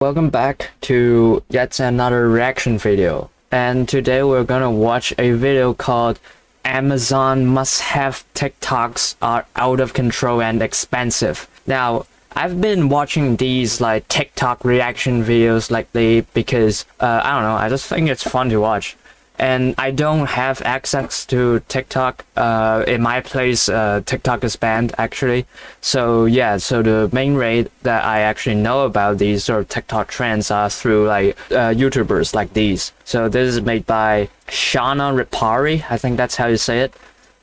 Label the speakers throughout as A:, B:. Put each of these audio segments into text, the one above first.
A: Welcome back to yet another reaction video. And today we're gonna watch a video called Amazon Must-Have TikToks Are Out of Control and Expensive. Now, I've been watching these like TikTok reaction videos lately because, I don't know, I just think it's fun to watch. And I don't have access to TikTok. In my place, TikTok is banned actually. So yeah, so the main way that I actually know about these sort of TikTok trends are through like YouTubers like these. So this is made by Shana Ripari. I think that's how you say it.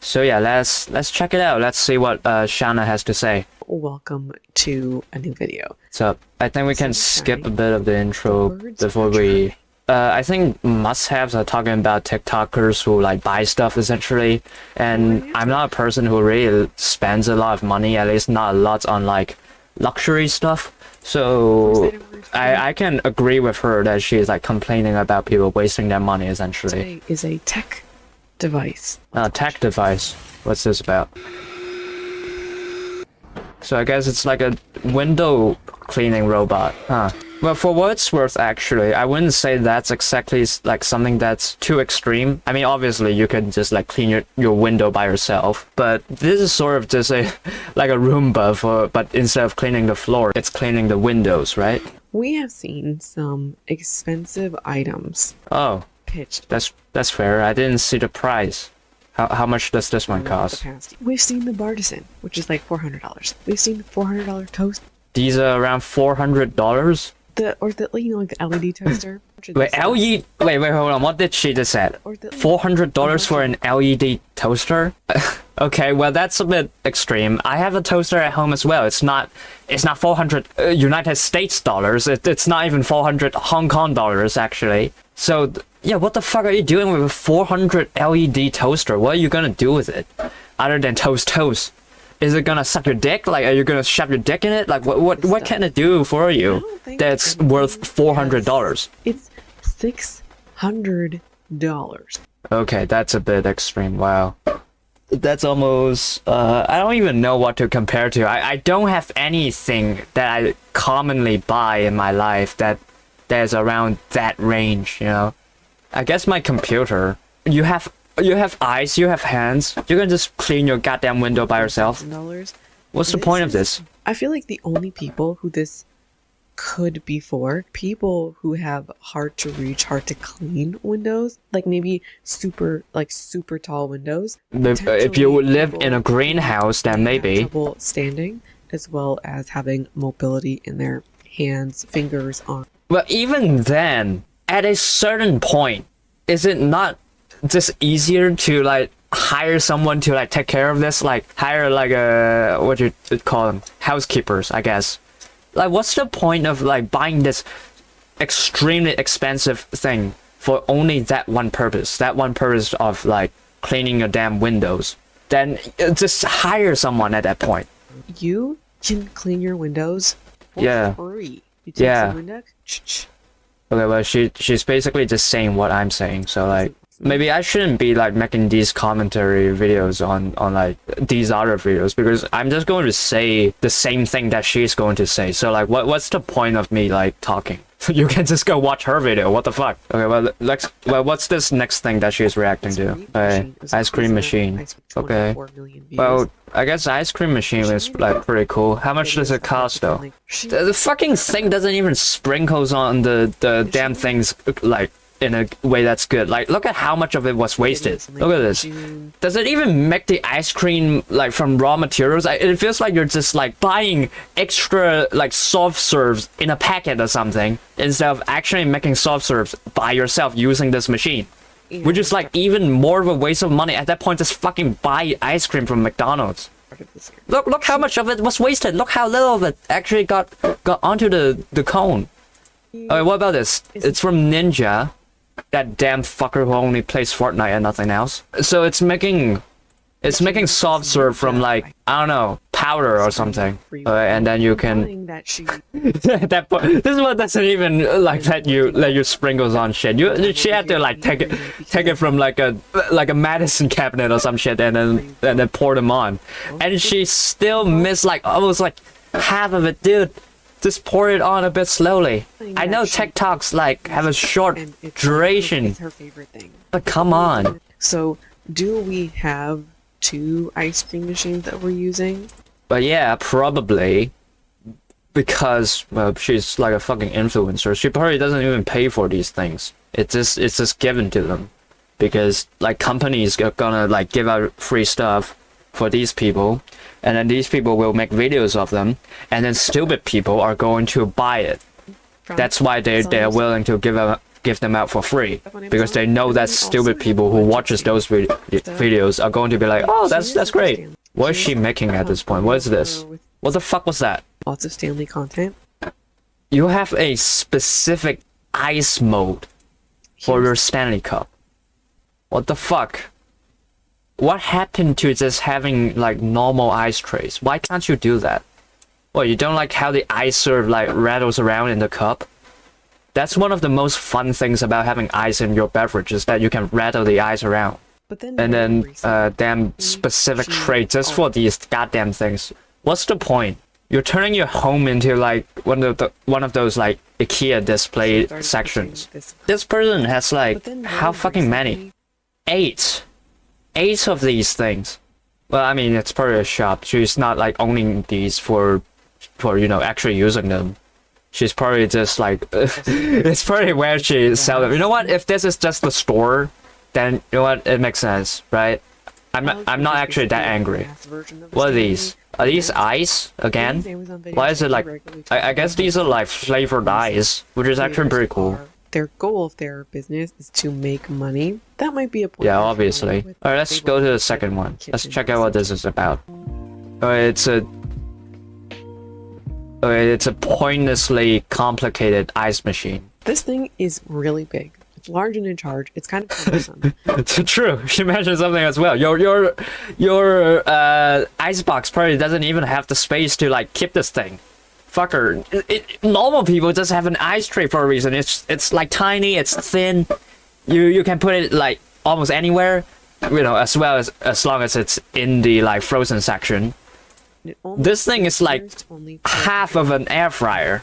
A: So yeah, let's check it out. Let's see what Shana has to say.
B: Welcome to a new video.
A: So I think we can skip a bit of the intro before we. I think must-haves are talking about TikTokers who like buy stuff essentially, and I'm not a person who really spends a lot of money, at least not a lot on like luxury stuff. So I can agree with her that she's like complaining about people wasting their money essentially.
B: Today is a tech device.
A: Tech device. What's this about? So I guess it's like a window cleaning robot, huh? Well, for what it's worth, actually, I wouldn't say that's exactly like something that's too extreme. I mean, obviously, you could just like clean your window by yourself, but this is sort of just a like a Roomba but instead of cleaning the floor, it's cleaning the windows, right?
B: We have seen some expensive items.
A: Oh,
B: pitched.
A: That's fair. I didn't see the price. How much does this one cost?
B: We've seen the Bartisan, which is like $400. We've seen the $400 toast.
A: These are around $400.
B: Like the LED toaster.
A: Wait, LED? Wait, hold on. What did she just say? $400 for an LED toaster? Okay, well that's a bit extreme. I have a toaster at home as well. It's not 400 United States dollars. It's not even 400 Hong Kong dollars actually. So yeah, what the fuck are you doing with a 400 LED toaster? What are you gonna do with it, other than toast? Is it gonna suck your dick? Like, are you gonna shove your dick in it? Like, what can it do for you that's worth $400?
B: It's $600.
A: Okay, that's a bit extreme. Wow. That's almost, I don't even know what to compare to. I don't have anything that I commonly buy in my life that's around that range, you know? I guess my computer. You have eyes, you have hands. You can just clean your goddamn window by yourself. What's the point of this?
B: I feel like the only people who this could be for, people who have hard to reach, hard to clean windows, like maybe super tall windows.
A: If you live in a greenhouse, then maybe.
B: Trouble standing, as well as having mobility in their hands, fingers, arms.
A: Well, even then, at a certain point, is it not just easier to like hire someone to like take care of this, like hire like a what you call them, housekeepers, I guess? Like, what's the point of like buying this extremely expensive thing for only that one purpose of like cleaning your damn windows? Then just hire someone at that point.
B: You can clean your windows for free. You take some Windex.
A: Okay, well she's basically just saying what I'm saying, so like maybe I shouldn't be like making these commentary videos on like these other videos, because I'm just going to say the same thing that she's going to say. So like what's the point of me like talking? You can just go watch her video. What the fuck? Okay, well what's this next thing that she's reacting to? Ice cream machine. Okay. Well, I guess ice cream machine is like pretty cool. How much does it cost though? The fucking thing doesn't even sprinkles on the damn things like in a way that's good. Like, look at how much of it was wasted. Look at this. Does it even make the ice cream like from raw materials? It feels like you're just like buying extra like soft serves in a packet or something, instead of actually making soft serves by yourself using this machine, which is like even more of a waste of money. At that point, just fucking buy ice cream from McDonald's. Look how much of it was wasted. Look how little of it actually got onto the cone. Okay, what about this? It's from Ninja. That damn fucker who only plays Fortnite and nothing else. So it's making soft serve from like, I don't know, powder or something. And then you can that this one doesn't even like let you sprinkles on shit. She had to like take it from like a medicine cabinet or some shit and then pour them on. And she still missed like almost like half of it, dude. Just pour it on a bit slowly.
B: Yeah,
A: I know
B: she-
A: TikToks like have a short
B: And it's
A: duration,
B: It's her favorite thing.
A: but come on.
B: So, do we have 2 ice cream machines that we're using?
A: But yeah, probably because well, she's like a fucking influencer. She probably doesn't even pay for these things. It's just given to them because like companies are gonna like give out free stuff for these people, and then these people will make videos of them, and then stupid people are going to buy it. That's why they're willing to give them out for free, because they know that stupid people who watches those videos are going to be like, oh, that's great. What is she making at this point? What is this? What the fuck was that?
B: Lots of Stanley content.
A: You have a specific ice mode for your Stanley Cup. What the fuck? What happened to just having like normal ice trays? Why can't you do that? Well, you don't like how the ice sort of like rattles around in the cup? That's one of the most fun things about having ice in your beverage, is that you can rattle the ice around.
B: But then
A: And then damn specific tray just for these goddamn things. What's the point? You're turning your home into like one of those like IKEA display sections. This person has like how fucking many? 8 of these things. Well, I mean, it's probably a shop. She's not like owning these for you know actually using them. She's probably just like it's probably where she sells them. You know what? If this is just the store, then you know what? It makes sense, right? I'm not actually that angry. What are these? Are these ice again? Why is it like? I guess these are like flavored ice, which is actually pretty cool.
B: Their goal of their business is to make money. That might be a point.
A: Yeah, obviously. Alright, let's go to the second one. Let's check out what this is about. It's a pointlessly complicated ice machine.
B: This thing is really big. It's large and in charge. It's kind of cumbersome.
A: It's true. She mentioned something as well. Your icebox probably doesn't even have the space to like keep this thing. Fucker. Normal people just have an ice tray for a reason. It's like tiny. It's thin. You can put it like almost anywhere. You know, as long as it's in the like frozen section. This thing is like half of an air fryer.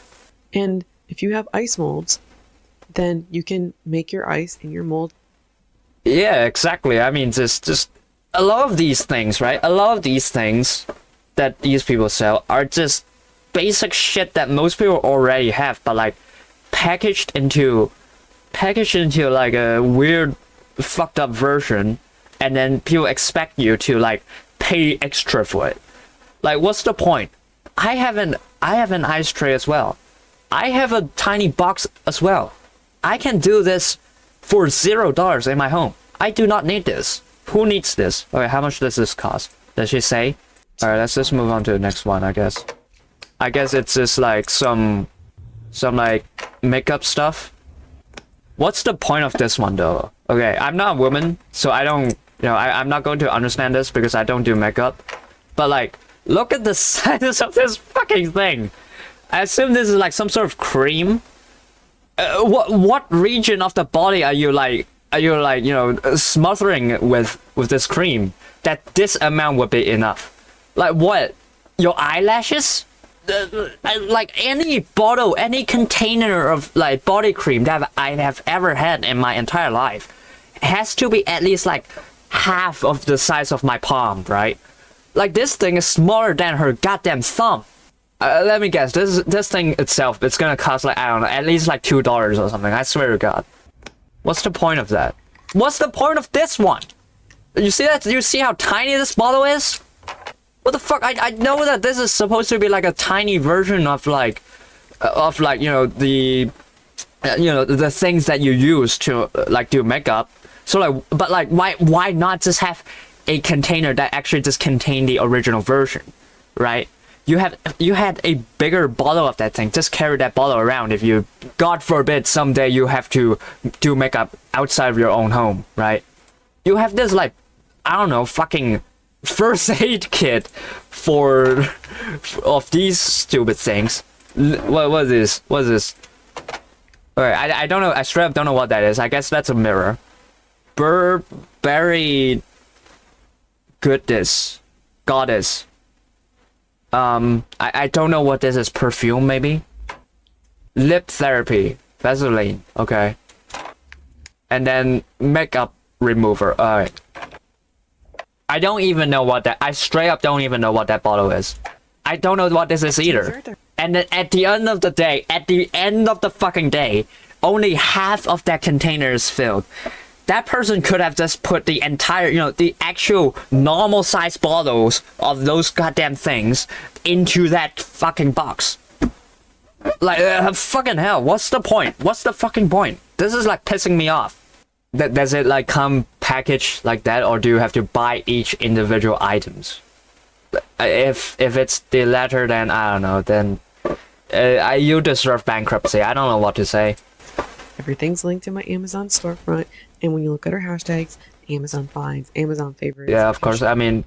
B: And if you have ice molds, then you can make your ice in your mold.
A: Yeah, exactly. I mean, just a lot of these things, right? A lot of these things that these people sell are just basic shit that most people already have, but like packaged into like a weird, fucked up version, and then people expect you to like pay extra for it. Like, what's the point? I have an ice tray as well. I have a tiny box as well. I can do this for $0 in my home. I do not need this. Who needs this? Okay, how much does this cost? Does she say? Alright, let's just move on to the next one, I guess. I guess it's just like some like makeup stuff. What's the point of this one though? Okay, I'm not a woman, so I don't, you know, I'm not going to understand this because I don't do makeup. But like, look at the size of this fucking thing. I assume this is like some sort of cream. What region of the body are you like you know smothering with this cream that this amount would be enough? Like what? Your eyelashes? Like any bottle, any container of like body cream that I have ever had in my entire life has to be at least like half of the size of my palm, right? Like this thing is smaller than her goddamn thumb. Let me guess, this thing itself, it's gonna cost like, I don't know, at least like $2 or something, I swear to God. What's the point of that? What's the point of this one? You see that? You see how tiny this bottle is? What the fuck? I know that this is supposed to be like a tiny version of like, you know, the things that you use to like do makeup. So like, but like, why not just have a container that actually just contained the original version, right? You had a bigger bottle of that thing. Just carry that bottle around if you, God forbid, someday you have to do makeup outside of your own home, right? You have this like, I don't know, fucking first aid kit of these stupid things. What is this? What is this? Alright, I don't know. I straight up don't know what that is. I guess that's a mirror. Burberry goddess. I don't know what this is. Perfume, maybe? lip therapy, Vaseline, okay, and then makeup remover. All right. I don't even know what that. I straight up don't even know what that bottle is. I don't know what this is either. And then at the end of the day, at the end of the fucking day, only half of that container is filled. That person could have just put the entire, you know, the actual normal size bottles of those goddamn things into that fucking box. Like, fucking hell, what's the point? What's the fucking point? This is like pissing me off. Does it like come packaged like that, or do you have to buy each individual items? If it's the latter, then I don't know, then you deserve bankruptcy. I don't know what to say.
B: Everything's linked in my Amazon storefront, and when you look at our hashtags, Amazon finds, Amazon favorites.
A: Yeah, of course. I mean,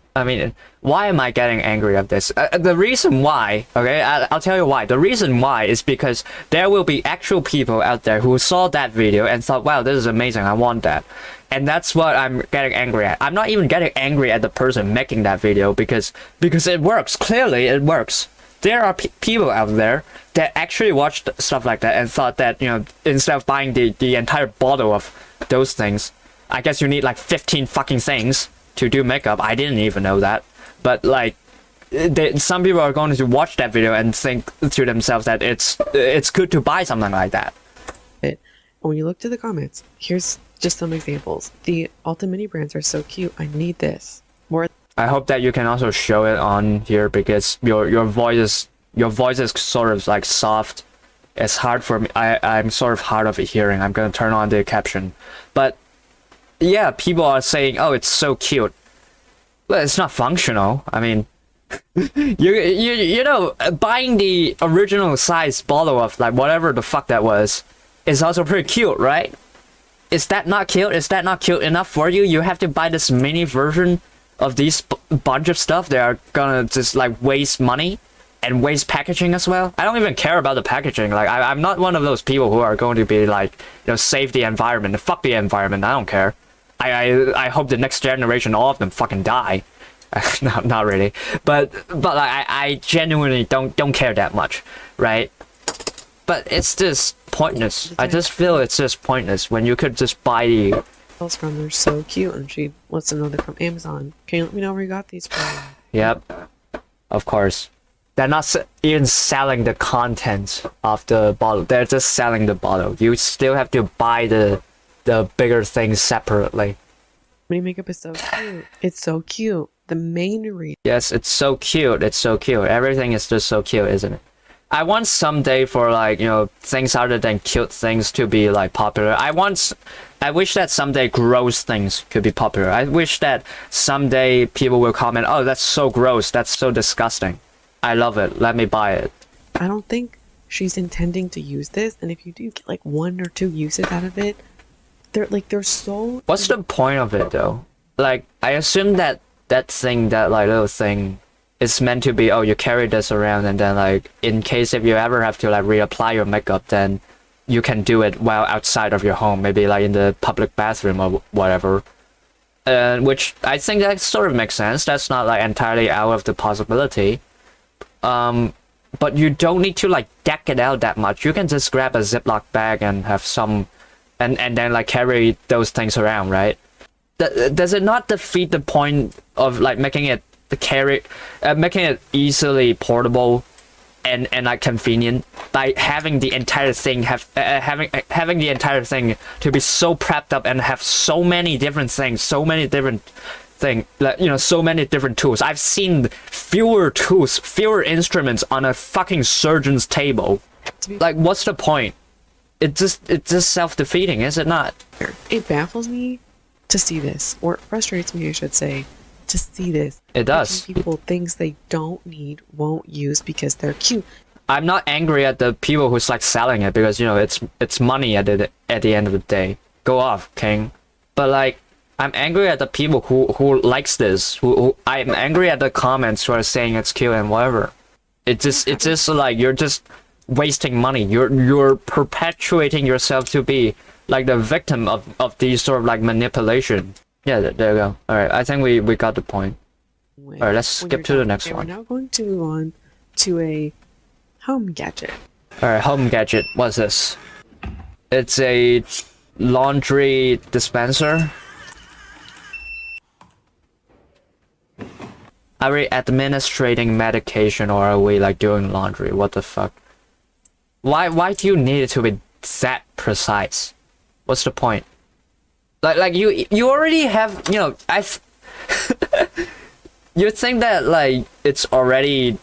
A: why am I getting angry at this? The reason why, okay, I'll tell you why. The reason why is because there will be actual people out there who saw that video and thought, wow, this is amazing, I want that. And that's what I'm getting angry at. I'm not even getting angry at the person making that video because it works. Clearly, it works. There are people out there that actually watched stuff like that and thought that, you know, instead of buying the entire bottle of those things, I guess you need like 15 fucking things to do makeup. I didn't even know that. But like, some people are going to watch that video and think to themselves that it's good to buy something like that.
B: When you look to the comments, here's just some examples. The Ulta mini brands are so cute. I need this. More.
A: I hope that you can also show it on here because your voice is sort of like soft. It's hard for me. I'm sort of hard of hearing. I'm gonna turn on the caption, but yeah, people are saying, oh, it's so cute. Well, it's not functional. I mean, you know, buying the original size bottle of like whatever the fuck that was is also pretty cute, right? Is that not cute? Is that not cute enough for you? You have to buy this mini version of these bunch of stuff that are gonna just like waste money and waste packaging as well. I don't even care about the packaging. Like I'm not one of those people who are going to be like, you know, save the environment. Fuck the environment. I don't care. I hope the next generation, all of them fucking die. No, not really. But like, I genuinely don't care that much, right? But it's just pointless. I just feel it's just pointless when you could just buy the
B: from. They're so cute, and she wants to know they're from Amazon. Can you let me know where you got these from?
A: Yep, of course. They're not even selling the contents of the bottle. They're just selling the bottle. You still have to buy the bigger things separately.
B: Mini makeup is so cute. It's so cute. The main reason.
A: Yes, it's so cute. It's so cute. Everything is just so cute, isn't it? I want someday for like, you know, things other than cute things to be like popular. I wish that someday gross things could be popular. I wish that someday people will comment, oh, that's so gross. That's so disgusting. I love it. Let me buy it.
B: I don't think she's intending to use this. And if you do get like 1 or 2 uses out of it, they're so...
A: What's the point of it though? Like, I assume that like little thing is meant to be, oh, you carry this around and then like, in case if you ever have to like reapply your makeup, then you can do it while outside of your home, maybe like in the public bathroom or whatever. Which I think that sort of makes sense. That's not like entirely out of the possibility. But you don't need to like deck it out that much. You can just grab a Ziploc bag and have some, and then like carry those things around, right? Does it not defeat the point of like making it easily portable and like convenient by having the entire thing having the entire thing to be so prepped up and have so many different things, so many different like, you know, so many different tools. I've seen fewer tools, fewer instruments on a fucking surgeon's table. Like, what's the point? It's just self-defeating, is it not?
B: It baffles me to see this, or it frustrates me, I should say, to see this.
A: It does.
B: People things they don't need, won't use because they're cute.
A: I'm not angry at the people who's like selling it because, you know, it's money at the end of the day. Go off, King. But like, I'm angry at the people who likes this. Who I'm angry at the comments who are saying it's cute and whatever. It's just like you're just wasting money. You're perpetuating yourself to be like the victim of these sort of like manipulation. Yeah, there you go. All right, I think we got the point. All right, let's skip to the next one.
B: We're now going to move on to a home gadget.
A: Alright, home gadget. What's this? It's a laundry dispenser. Are we administrating medication or are we like doing laundry? What the fuck? Why do you need it to be that precise? What's the point? Like you already have, you know, you think that like it's already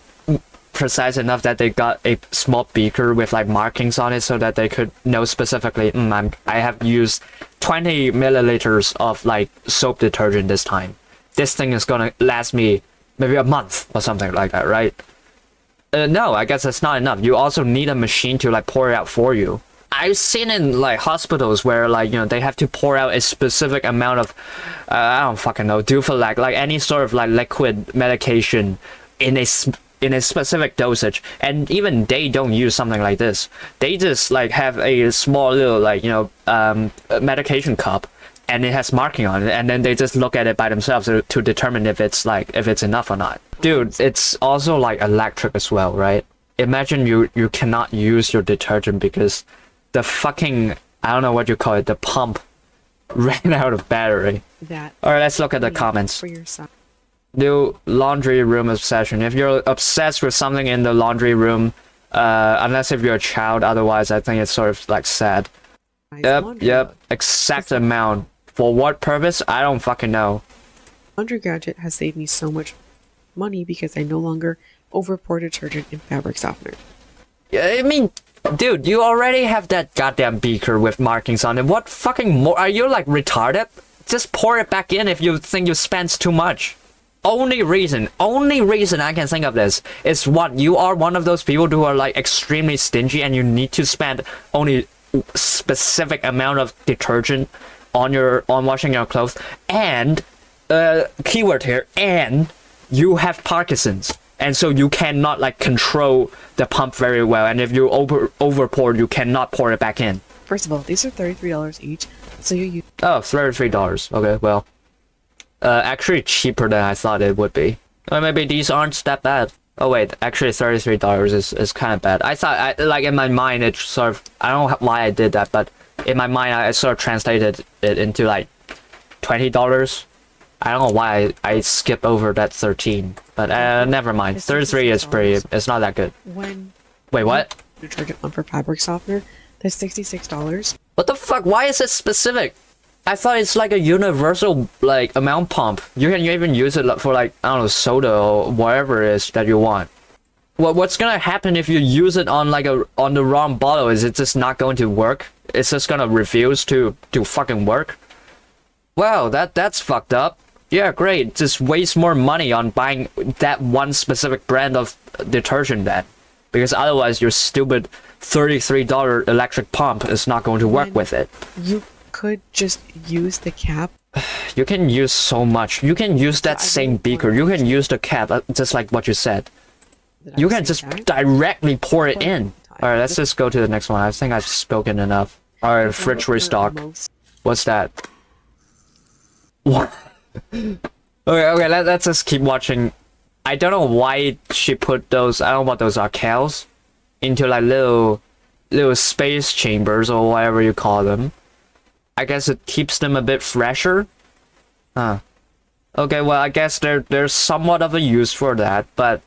A: precise enough that they got a small beaker with like markings on it so that they could know specifically, I have used 20 milliliters of like soap detergent this time. This thing is gonna last me maybe a month or something like that, right? No, I guess that's not enough. You also need a machine to like pour it out for you. I've seen in like hospitals where like, you know, they have to pour out a specific amount of I don't fucking know, Dufalac, like any sort of like liquid medication in a specific dosage, and even they don't use something like this. They just like have a small little like, you know, medication cup, and it has marking on it, and then they just look at it by themselves to determine if it's enough or not. Dude, it's also like electric as well, right? Imagine you cannot use your detergent because the fucking, I don't know what you call it, the pump ran out of battery. Alright, let's look at the comments.
B: For your son.
A: New laundry room obsession. If you're obsessed with something in the laundry room, unless if you're a child, otherwise I think it's sort of like sad. Yep. Exact amount. For what purpose? I don't fucking know.
B: Laundry gadget has saved me so much money because I no longer overpour detergent in fabric softener.
A: I mean, dude, you already have that goddamn beaker with markings on it. What fucking more? Are you like retarded? Just pour it back in if you think you spent too much. Only reason I can think of this is what, you are one of those people who are like extremely stingy and you need to spend only specific amount of detergent on washing your clothes, and keyword here, and you have Parkinson's, and so you cannot like control the pump very well, and if you overpour, you cannot pour it back in.
B: First of all, these are $33 each, so you use
A: $33. Okay, well, actually cheaper than I thought it would be. Or maybe these aren't that bad. Oh wait, actually $33 is kind of bad. I thought, like in my mind, it sort of, I don't know why I did that, but in my mind I sort of translated it into like $20. I don't know why I skip over that 13, but never mind. 33 is pretty, it's not that good. Wait, what?
B: Detergent one for fabric softener, that's $66.
A: What the fuck? Why is it specific? I thought it's like a universal like amount pump. You can even use it for like, I don't know, soda or whatever it is that you want. What's gonna happen if you use it on like on the wrong bottle? Is it just not going to work? It's just gonna refuse to fucking work? Well, that's fucked up. Yeah, great. Just waste more money on buying that one specific brand of detergent then. Because otherwise your stupid $33 electric pump is not going to work with it.
B: You could just use the cap.
A: You can use so much. You can use that same beaker. You can use the cap, just like what you said. You can just directly pour it in. Alright, let's just go to the next one. I think I've spoken enough. Alright, fridge restock. What's that? What? Okay, let's just keep watching. I don't know why she put those, I don't know what those are, cows? Into like little space chambers or whatever you call them. I guess it keeps them a bit fresher. Huh. Okay, well, I guess there's somewhat of a use for that, but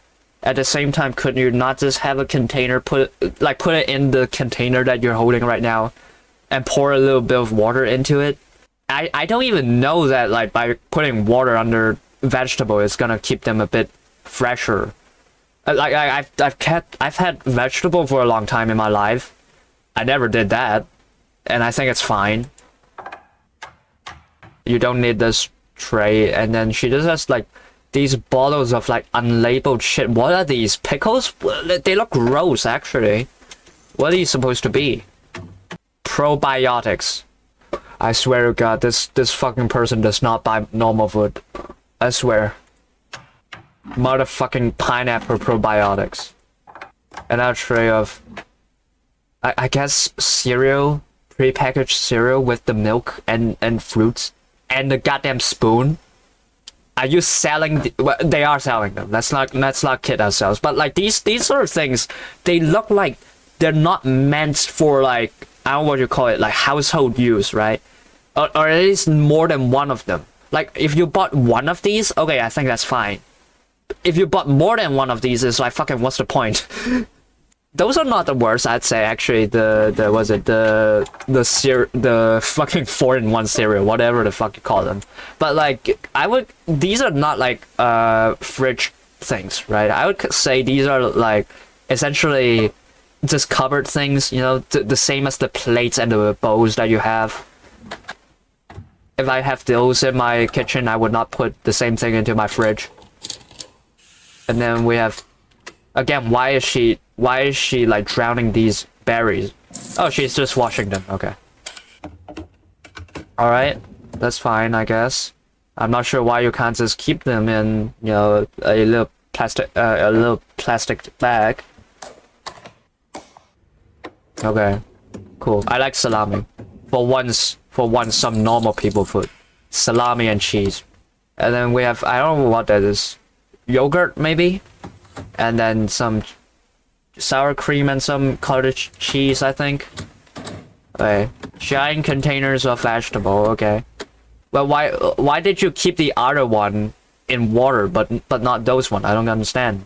A: at the same time, couldn't you not just have a container, put it in the container that you're holding right now, and pour a little bit of water into it? I don't even know that like by putting water under vegetable it's gonna keep them a bit fresher. Like I've had vegetable for a long time in my life. I never did that, and I think it's fine. You don't need this tray, and then she just has like these bottles of like unlabeled shit. What are these, pickles? They look gross actually. What are these supposed to be? Probiotics. I swear to God, this fucking person does not buy normal food. I swear. Motherfucking pineapple probiotics. Another tray of, I guess, cereal, prepackaged cereal with the milk and fruits and the goddamn spoon. Are you selling? Well, they are selling them. Let's not kid ourselves. But like these sort of things, they look like they're not meant for like, I don't know what you call it, like household use, right? Or at least more than one of them. Like if you bought one of these, okay, I think that's fine. If you bought more than one of these, it's like fucking what's the point? Those are not the worst, I'd say. Actually, the fucking 4-in-1 cereal, whatever the fuck you call them. But like, these are not like fridge things, right? I would say these are like essentially just cupboard things, you know, the same as the plates and the bowls that you have. If I have those in my kitchen, I would not put the same thing into my fridge. And then we have, again, why is she like drowning these berries? Oh, she's just washing them. Okay. All right, that's fine, I guess. I'm not sure why you can't just keep them in, you know, a little plastic bag. Okay, cool. I like salami. For once, some normal people food. Salami and cheese. And then we have, I don't know what that is. Yogurt, maybe? And then some sour cream and some cottage cheese, I think. Okay. Giant containers of vegetable, okay. Well, why did you keep the other one in water, but not those one? I don't understand.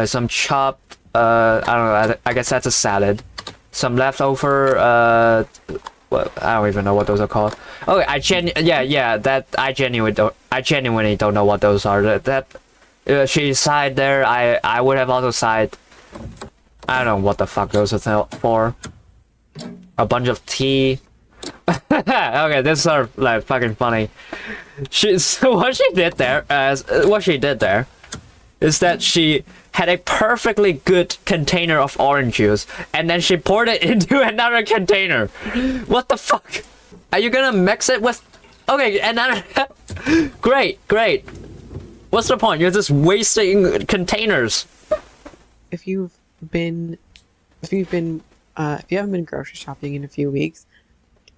A: Some chopped, I don't know, I guess that's a salad. Some leftover, well, I don't even know what those are called. Okay, I genuinely don't know what those are. She sighed there. I would have also sighed. I don't know what the fuck those are for. A bunch of tea. Okay, this are like fucking funny. What she did there is that she had a perfectly good container of orange juice, and then she poured it into another container. What the fuck? Are you gonna mix it with? Okay, another. Great. What's the point? You're just wasting containers.
B: If you haven't been grocery shopping in a few weeks,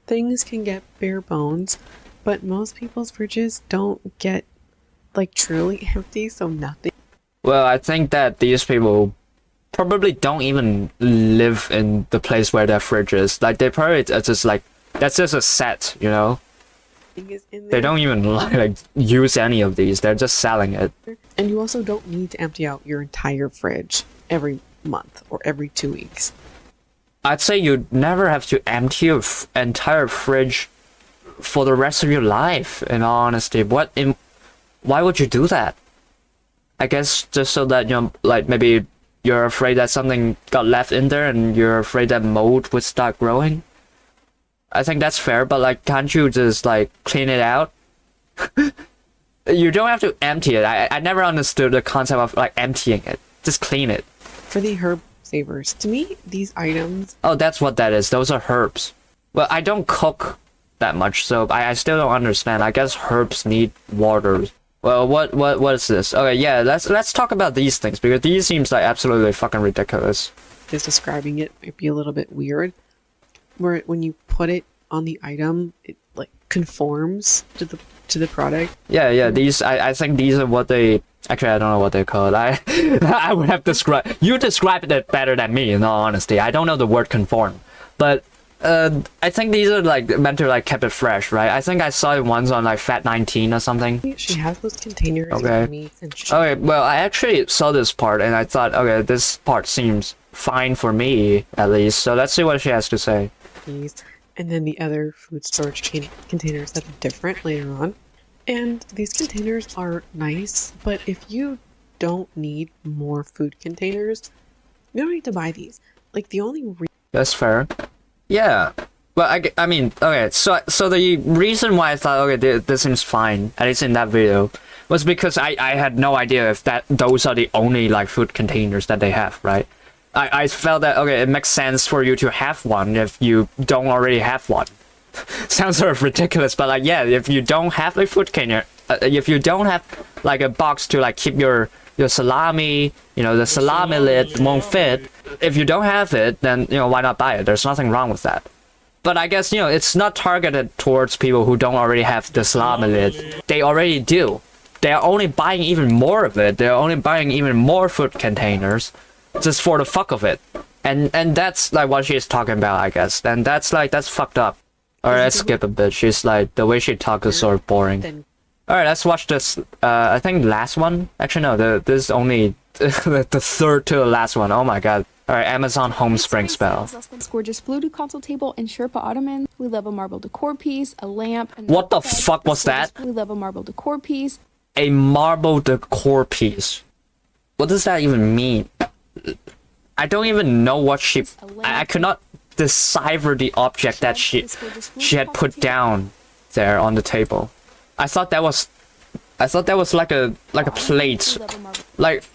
B: things can get bare bones, but most people's fridges don't get like truly empty, so nothing.
A: Well, I think that these people probably don't even live in the place where their fridge is. Like they probably are just like, that's just a set, you know? They don't even like use any of these. They're just selling it.
B: And you also don't need to empty out your entire fridge every month or every 2 weeks.
A: I'd say you never have to empty your entire fridge for the rest of your life, in all honesty. Why would you do that? I guess just so that, you know, like maybe you're afraid that something got left in there and you're afraid that mold would start growing. I think that's fair, but like, can't you just like clean it out? You don't have to empty it. I never understood the concept of like emptying it. Just clean it.
B: For the herb savers, to me, these items...
A: Oh, that's what that is. Those are herbs. Well, I don't cook that much, so I still don't understand. I guess herbs need water. Well, what is this? Okay, yeah, let's talk about these things, because these seems like absolutely fucking ridiculous.
B: Just describing it might be a little bit weird. Where when you put it on the item, it like conforms to the product.
A: Yeah, these I think these are what they actually, I don't know what they're called. I would have you described it better than me, in all honesty. I don't know the word conform. But I think these are like meant to like keep it fresh, right? I think I saw it once on like Fat 19 or something.
B: She has those containers.
A: Okay.
B: Meats and shit.
A: Okay, well, I actually saw this part and I thought, okay, this part seems fine for me, at least. So let's see what she has to say.
B: And then the other food storage containers that are different later on. And these containers are nice, but if you don't need more food containers, you don't need to buy these. Like the only
A: That's fair. Yeah. Well, I mean, okay, so the reason why I thought, okay, this seems fine, at least in that video, was because I had no idea if those are the only like food containers that they have, right? I felt that, okay, it makes sense for you to have one if you don't already have one. Sounds sort of ridiculous, but like, yeah, if you don't have a food container, if you don't have like a box to like keep your salami, you know, the salami lid won't fit. If you don't have it, then, you know, why not buy it? There's nothing wrong with that. But I guess, you know, it's not targeted towards people who don't already have the salami lid. They already do. They're only buying even more of it. They're only buying even more food containers just for the fuck of it. And that's like what she's talking about, I guess. And that's fucked up. Alright, let's skip a bit. She's like, the way she talks is sort of boring. Alright, let's watch this. I think last one. Actually, no. This is only the third to the last one. Oh my god. Alright, Amazon home spring spell.
C: This gorgeous fluted console table and Sherpa ottoman. We love a marble decor piece, a lamp. And
A: What the fuck was that?
C: We love a marble decor piece.
A: A marble decor piece. What does that even mean? I don't even know what she. I could not decipher the object that she had put down there on the table. I thought that was like a plate. Like,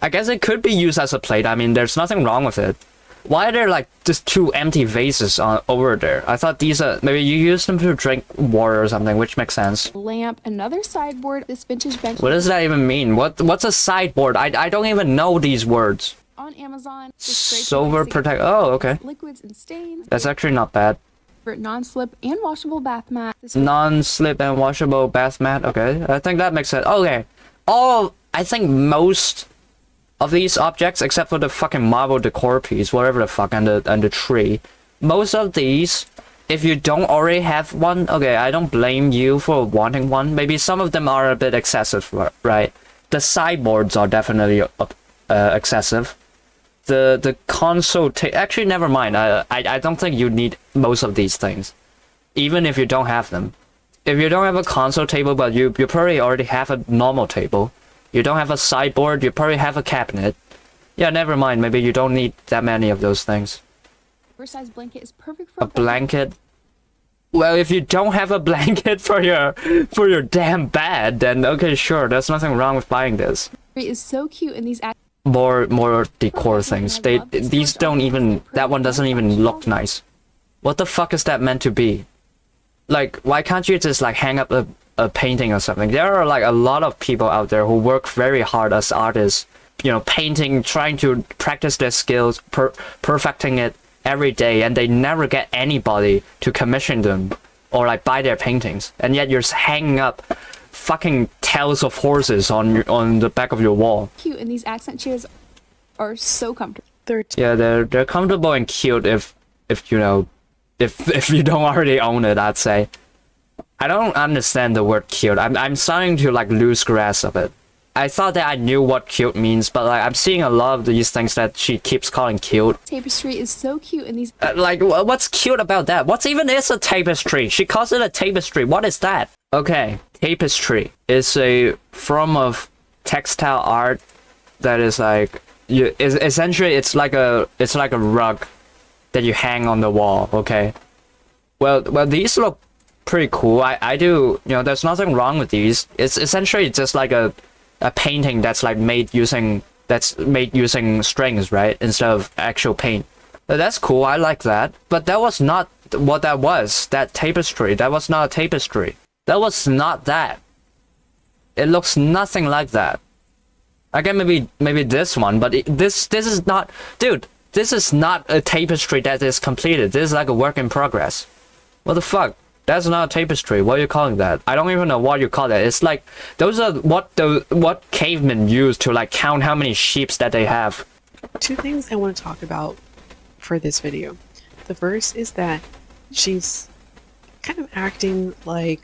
A: I guess it could be used as a plate. I mean, there's nothing wrong with it. Why are there like just 2 empty vases over there? I thought these are maybe you use them to drink water or something, which makes sense.
C: Lamp, another sideboard. This vintage bench.
A: What does that even mean? What's a sideboard? I don't even know these words.
C: On Amazon.
A: Silver protect. Oh, okay.
C: Liquids and stains.
A: That's actually not bad.
C: Non-slip and washable bath mat.
A: Non-slip and washable bath mat. Okay, I think that makes sense. Okay, I think most of these objects, except for the fucking marble decor piece, whatever the fuck, and the tree, most of these, if you don't already have one, okay, I don't blame you for wanting one. Maybe some of them are a bit excessive, right? The sideboards are definitely excessive. The console actually, never mind. I don't think you need most of these things, even if you don't have them. If you don't have a console table, but you probably already have a normal table. You don't have a sideboard, you probably have a cabinet. Yeah, never mind. Maybe you don't need that many of those things.
C: Oversized blanket is perfect for
A: a blanket. Well, if you don't have a blanket for your damn bed, then okay, sure. There's nothing wrong with buying this.
C: It is so cute in these.
A: More decor things. These don't even. That one doesn't even look nice. What the fuck is that meant to be? Like, why can't you just like hang up a painting or something? There are like a lot of people out there who work very hard as artists, you know, painting, trying to practice their skills, perfecting it every day, and they never get anybody to commission them or like buy their paintings, and yet you're hanging up fucking tails of horses on the back of your wall.
C: Cute, and these accent chairs are so comfortable.
A: They're comfortable and cute if you know, if you don't already own it, I'd say. I don't understand the word cute. I'm starting to like lose grasp of it. I thought that I knew what cute means, but like I'm seeing a lot of these things that she keeps calling cute.
C: Tapestry is so cute, and these
A: like what's cute about that? What even is a tapestry? She calls it a tapestry. What is that? Okay, tapestry is a form of textile art that is like essentially it's like a rug that you hang on the wall. Okay. Well, these look pretty cool. I do, you know, there's nothing wrong with these. It's essentially just like a painting that's like made using strings, right, instead of actual paint. But that's cool. I like that. But that was not what that was. That tapestry. That was not a tapestry. That was not that. It looks nothing like that. Again, maybe this one, but this is not, dude. This is not a tapestry that is completed. This is like a work in progress. What the fuck? That's not a tapestry. What are you calling that? I don't even know what you call that. It's like those are what cavemen use to like count how many sheep that they have.
B: 2 things I want to talk about for this video. The first is that she's kind of acting like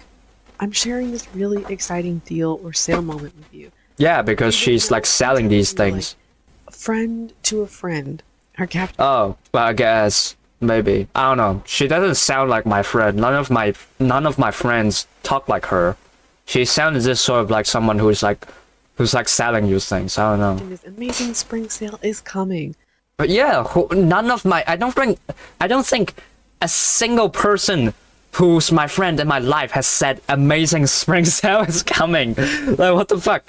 B: I'm sharing this really exciting deal or sale moment with you.
A: Yeah, because she's like selling these things.
B: Like a friend to a friend. Her captain.
A: Oh, well, I guess. Maybe. I don't know. She doesn't sound like my friend. None of my friends talk like her. She sounds just sort of like someone who's like selling you things. I don't know.
B: And this amazing spring sale is coming.
A: But yeah, I don't think a single person who's my friend in my life has said amazing spring sale is coming. Like, what the fuck?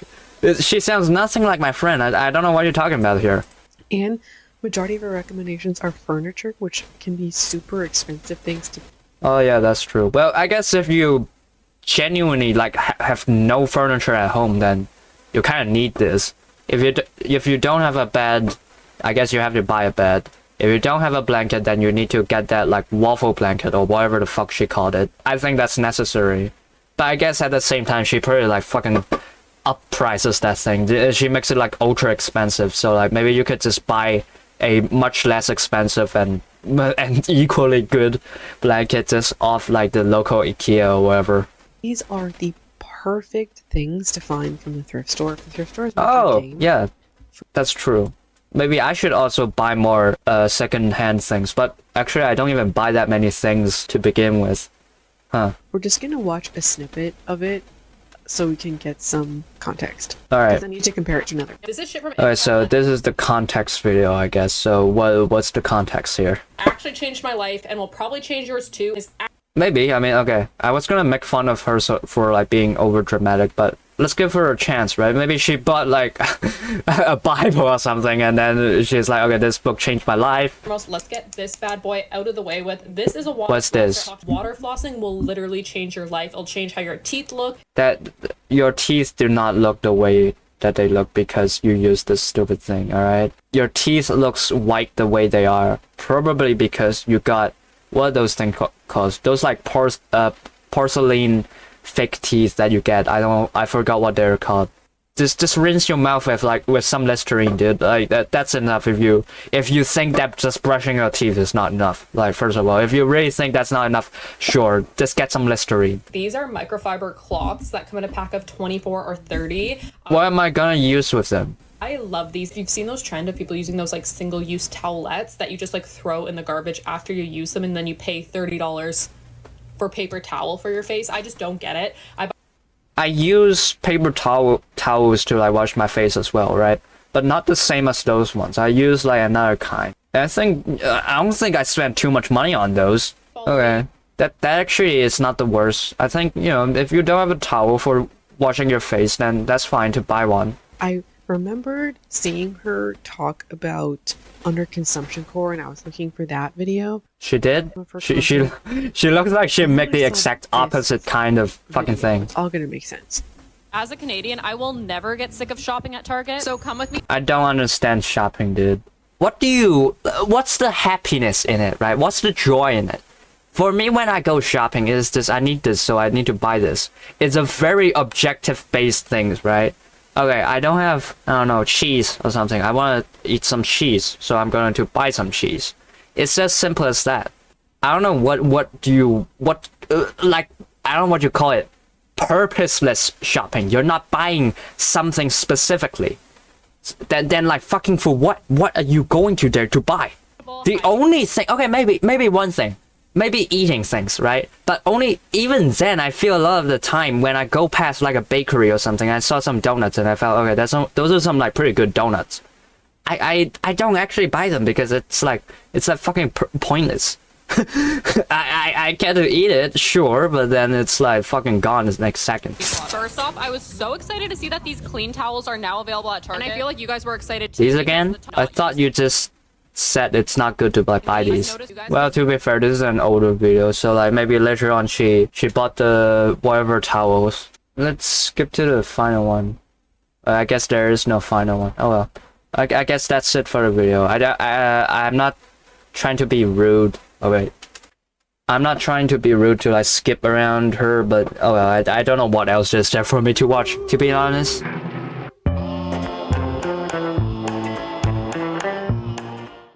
A: She sounds nothing like my friend. I don't know what you're talking about here.
B: And majority of her recommendations are furniture, which can be super expensive things to.
A: Oh yeah, that's true. Well, I guess if you genuinely like have no furniture at home, then you kind of need this. If you don't have a bed, I guess you have to buy a bed. If you don't have a blanket, then you need to get that like waffle blanket or whatever the fuck she called it. I think that's necessary. But I guess at the same time, she pretty like fucking up prices that thing. She makes it like ultra expensive. So like maybe you could just buy a much less expensive and equally good blanket just off like the local IKEA or whatever.
B: These are the perfect things to find from the thrift store. If the thrift store is not your
A: Oh,
B: game,
A: yeah, that's true. Maybe I should also buy more second-hand things, but actually I don't even buy that many things to begin with. Huh.
B: we're just gonna watch a snippet of it so we can get some context.
A: Alright.
B: Because I need to compare it to another.
D: This is shit from
A: Alright, so this is the context video, I guess. So what's the context here?
D: actually changed my life and will probably change yours too. Is
A: Maybe, I mean, okay. I was gonna make fun of her for like being over dramatic, but let's give her a chance, right? Maybe she bought like a Bible or something, and then she's like, okay, this book changed my life.
D: let's get this bad boy out of the way with. This is a water
A: What's this?
D: flosser. Water flossing will literally change your life. It'll change how your teeth look.
A: That your teeth do not look the way that they look because you use this stupid thing, alright? Your teeth looks white the way they are, probably because you got, what are those things called? Those like porcelain fake teeth that you get. I forgot what they're called. Just rinse your mouth with some Listerine, dude. Like that's enough if you think that just brushing your teeth is not enough. Like, first of all, if you really think that's not enough, sure, just get some Listerine.
D: These are microfiber cloths that come in a pack of 24 or 30.
A: What am I gonna use with them?
D: I love these. If you've seen those trend of people using those like single-use towelettes that you just like throw in the garbage after you use them, and then you pay $30 for paper towel for your face. I just don't get it.
A: I use paper towels to like wash my face as well, right? But not the same as those ones. I use like another kind. And I don't think I spent too much money on those. Okay, that actually is not the worst. I think, you know, if you don't have a towel for washing your face, then that's fine to buy one.
B: I remembered seeing her talk about underconsumption core, and I was looking for that video.
A: She did. She looks like she make the exact opposite kind of fucking thing.
B: It's all gonna make sense.
D: As a Canadian, I will never get sick of shopping at Target. So come with me.
A: I don't understand shopping, dude. What's the happiness in it, right? What's the joy in it? For me, when I go shopping, is this, I need this, so I need to buy this. It's a very objective-based thing, right? Okay, I don't know, cheese or something. I want to eat some cheese, so I'm going to buy some cheese. It's as simple as that. I don't know I don't know what you call it. Purposeless shopping. You're not buying something specifically. Then like, fucking for what? What are you going to there to buy? The only thing, okay, maybe one thing. Maybe eating things, right? But even then, I feel a lot of the time when I go past like a bakery or something, I saw some donuts and I felt, okay, those are some like pretty good donuts. I don't actually buy them because it's like fucking pointless. I get to eat it, sure, but then it's like fucking gone the next second.
D: First off, I was so excited to see that these clean towels are now available at Target. And I feel like you guys were excited too.
A: These again? I thought you just said it's not good to like buy these. Well, to be fair, this is an older video, so like maybe later on she bought the whatever towels. Let's skip to the final one. I guess there is no final one. Oh well. I guess that's it for the video. I'm not trying to be rude. Oh wait. I'm not trying to be rude to like skip around her, but oh well, I don't know what else is there for me to watch, to be honest.